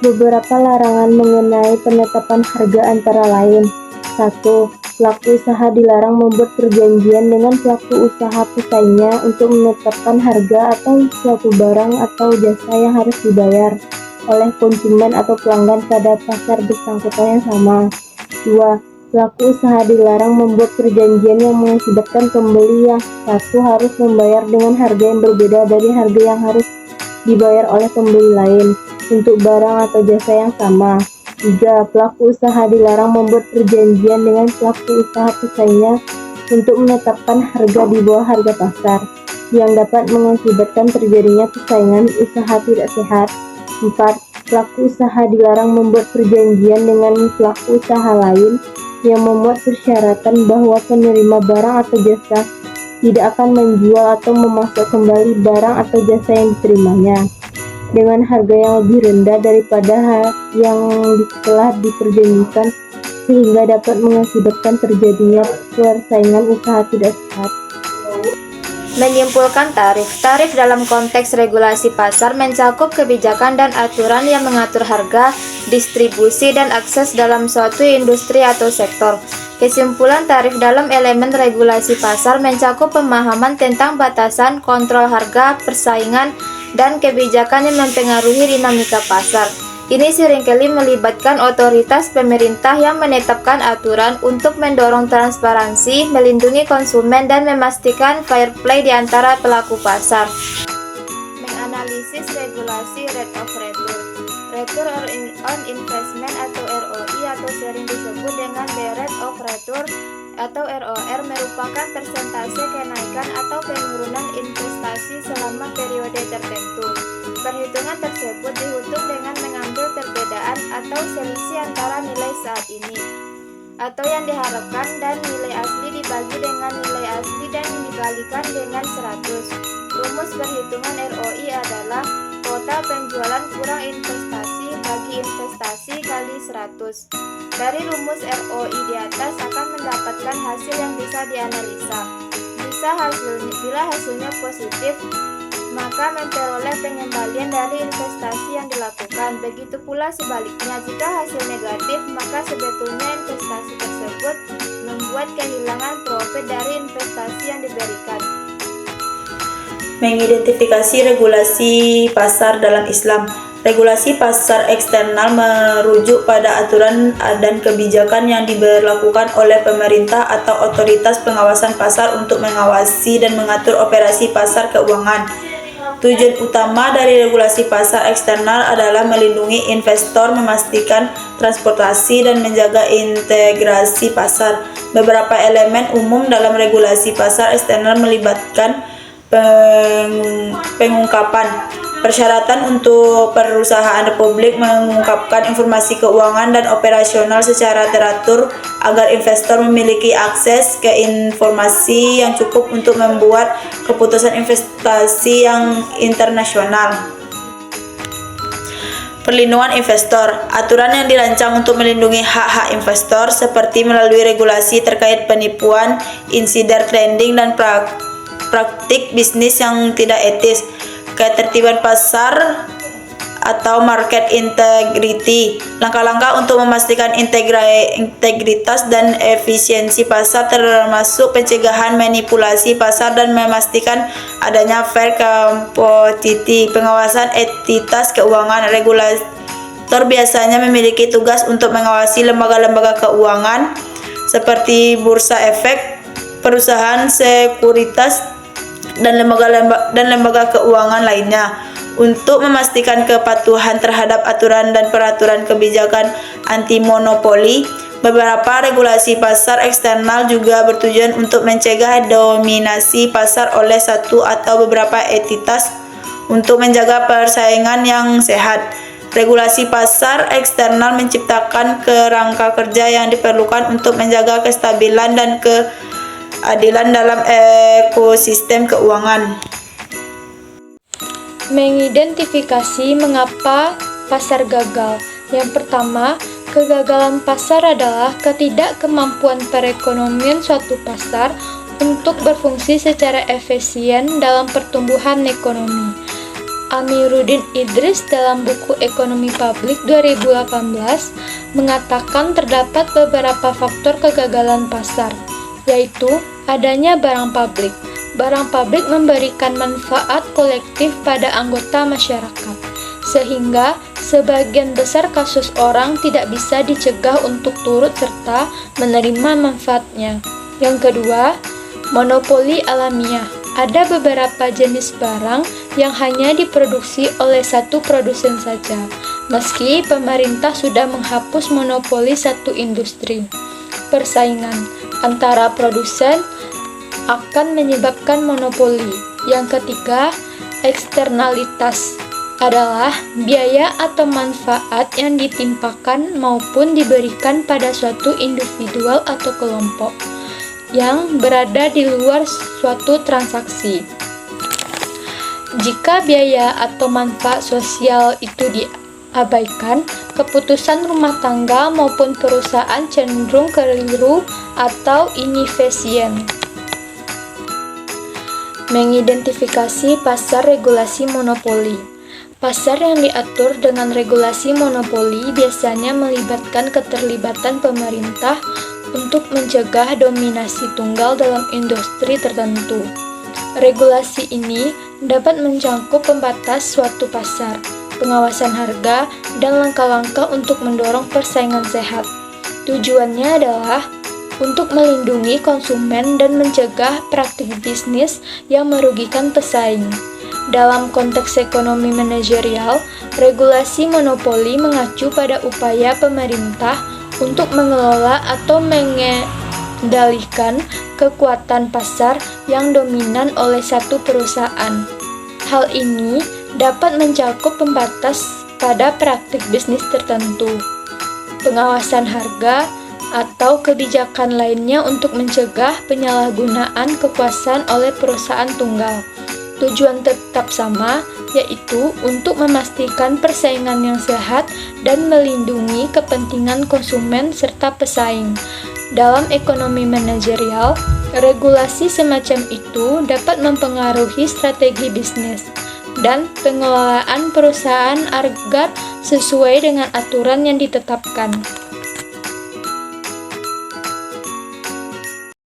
Beberapa larangan mengenai penetapan harga antara lain. 1. Pelaku usaha dilarang membuat perjanjian dengan pelaku usaha pesaingnya untuk menetapkan harga atau suatu barang atau jasa yang harus dibayar oleh konsumen atau pelanggan pada pasar bersangkutan yang sama. 2. Pelaku usaha dilarang membuat perjanjian yang mengakibatkan pembeli yang satu harus membayar dengan harga yang berbeda dari harga yang harus dibayar oleh pembeli lain untuk barang atau jasa yang sama. 3. Pelaku usaha dilarang membuat perjanjian dengan pelaku usaha pesaingnya untuk menetapkan harga di bawah harga pasar, yang dapat mengakibatkan terjadinya persaingan usaha tidak sehat. 4. Pelaku usaha dilarang membuat perjanjian dengan pelaku usaha lain yang memuat persyaratan bahwa penerima barang atau jasa tidak akan menjual atau memasok kembali barang atau jasa yang diterimanya dengan harga yang lebih rendah daripada yang telah diperjanjikan, sehingga dapat mengakibatkan terjadinya persaingan usaha tidak sehat. Menyimpulkan tarif. Tarif dalam konteks regulasi pasar mencakup kebijakan dan aturan yang mengatur harga, distribusi, dan akses dalam suatu industri atau sektor. Kesimpulan tarif dalam elemen regulasi pasar mencakup pemahaman tentang batasan, kontrol harga, persaingan, dan kebijakan yang mempengaruhi dinamika pasar. Ini seringkali melibatkan otoritas pemerintah yang menetapkan aturan untuk mendorong transparansi, melindungi konsumen, dan memastikan fair play di antara pelaku pasar. Menganalisis regulasi rate of return. Return on investment atau ROI atau sering disebut dengan the rate of return atau ROR merupakan persentase kenaikan atau penurunan investasi selama periode tertentu. Perhitungan tersebut dihitung dengan mengambil perbedaan atau selisih antara nilai saat ini atau yang diharapkan dan nilai asli dibagi dengan nilai asli dan dikalikan dengan 100. Rumus perhitungan ROI adalah kuota penjualan kurang investasi bagi investasi kali 100. Dari rumus ROI di atas akan mendapatkan hasil yang bisa dianalisa. Bila hasilnya positif, maka memperoleh pengembalian dari investasi yang dilakukan. Begitu pula sebaliknya, jika hasil negatif, maka sebetulnya investasi tersebut membuat kehilangan profit dari investasi yang diberikan. Mengidentifikasi regulasi pasar dalam Islam. Regulasi pasar eksternal merujuk pada aturan dan kebijakan yang diberlakukan oleh pemerintah atau otoritas pengawasan pasar untuk mengawasi dan mengatur operasi pasar keuangan. Tujuan utama dari regulasi pasar eksternal adalah melindungi investor, memastikan transportasi, dan menjaga integrasi pasar. Beberapa elemen umum dalam regulasi pasar eksternal melibatkan pengungkapan persyaratan untuk perusahaan publik mengungkapkan informasi keuangan dan operasional secara teratur agar investor memiliki akses ke informasi yang cukup untuk membuat keputusan investasi yang internasional. Perlindungan investor. Aturan yang dirancang untuk melindungi hak-hak investor seperti melalui regulasi terkait penipuan, insider trading, dan praktik bisnis yang tidak etis, ketertiban pasar atau market integrity. Langkah-langkah untuk memastikan integritas dan efisiensi pasar termasuk pencegahan manipulasi pasar dan memastikan adanya fair competition. Pengawasan entitas keuangan. Regulator biasanya memiliki tugas untuk mengawasi lembaga-lembaga keuangan seperti bursa efek, perusahaan sekuritas, dan lembaga keuangan lainnya untuk memastikan kepatuhan terhadap aturan dan peraturan kebijakan anti monopoli. Beberapa regulasi pasar eksternal juga bertujuan untuk mencegah dominasi pasar oleh satu atau beberapa entitas untuk menjaga persaingan yang sehat. Regulasi pasar eksternal menciptakan kerangka kerja yang diperlukan untuk menjaga kestabilan dan keadilan dalam ekosistem keuangan. Mengidentifikasi mengapa pasar gagal. Yang pertama, kegagalan pasar adalah ketidakmampuan perekonomian suatu pasar untuk berfungsi secara efisien dalam pertumbuhan ekonomi. Amiruddin Idris dalam buku Ekonomi Publik 2018 mengatakan terdapat beberapa faktor kegagalan pasar, yaitu adanya barang publik. Barang publik memberikan manfaat kolektif pada anggota masyarakat, sehingga sebagian besar kasus orang tidak bisa dicegah untuk turut serta menerima manfaatnya. Yang kedua, monopoli alamiah. Ada beberapa jenis barang yang hanya diproduksi oleh satu produsen saja, meski pemerintah sudah menghapus monopoli satu industri. Persaingan antara produsen akan menyebabkan monopoli. Yang ketiga, eksternalitas adalah biaya atau manfaat yang ditimpakan maupun diberikan pada suatu individual atau kelompok yang berada di luar suatu transaksi. Jika biaya atau manfaat sosial itu diabaikan, keputusan rumah tangga maupun perusahaan cenderung keliru atau inefisien. Mengidentifikasi pasar regulasi monopoli. Pasar yang diatur dengan regulasi monopoli biasanya melibatkan keterlibatan pemerintah untuk mencegah dominasi tunggal dalam industri tertentu. Regulasi ini dapat mencakup pembatas suatu pasar, pengawasan harga, dan langkah-langkah untuk mendorong persaingan sehat. Tujuannya adalah untuk melindungi konsumen dan mencegah praktik bisnis yang merugikan pesaing. Dalam konteks ekonomi manajerial, regulasi monopoli mengacu pada upaya pemerintah untuk mengelola atau mengendalikan kekuatan pasar yang dominan oleh satu perusahaan. Hal ini dapat mencakup pembatas pada praktik bisnis tertentu, pengawasan harga, atau kebijakan lainnya untuk mencegah penyalahgunaan kekuasaan oleh perusahaan tunggal. Tujuan tetap sama, yaitu untuk memastikan persaingan yang sehat dan melindungi kepentingan konsumen serta pesaing. Dalam ekonomi manajerial, regulasi semacam itu dapat mempengaruhi strategi bisnis dan pengelolaan perusahaan agar sesuai dengan aturan yang ditetapkan.